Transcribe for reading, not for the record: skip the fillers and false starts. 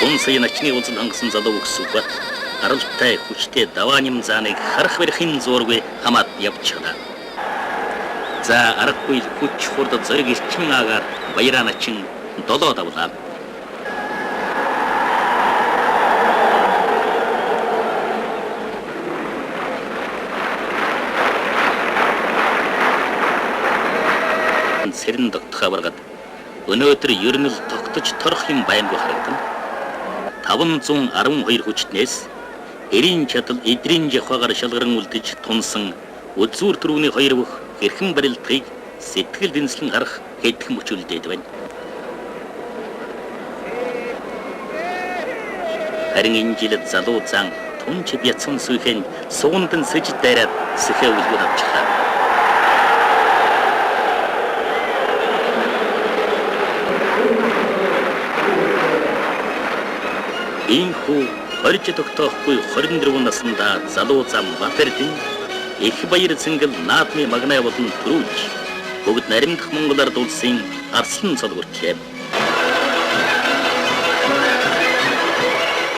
Тун сая начны уулзалт хангасан залуу өгсөн бат аралтай хүчтэй даваа нэм зааныг харах барихын зургүй хамаад явчихлаа. За аргагүй хүч хурд зориг ирчмэн агаар баяраа начин долоо давлаа. Сэрэн тогтох аваргад өнөөдөр ерөнөл тогтож торох юм байнгүй харагдана. 512 хүчтнээс эрийн чадал эдрийн жавхагаар шалгаран үлдэж тунсан үзүүр төрөвний хоёр бүх хэрхэн барилдахыг сэтгэл дэнслэн харах хэдхэн мөчөлдөд байна. Харин энэ жилд залуу зан тунч бяцхан сүйхэн суундан сэж дайраад сэхэ үлгэр авчихлаа. Инхүү хорж тогтоохгүй 24 наснда залуу зам Батэрдин их баяр цэнгэл наадмын магнай болон төрүүлж бүгд наримдах монголоор дулсын арслан цолгорчлээ.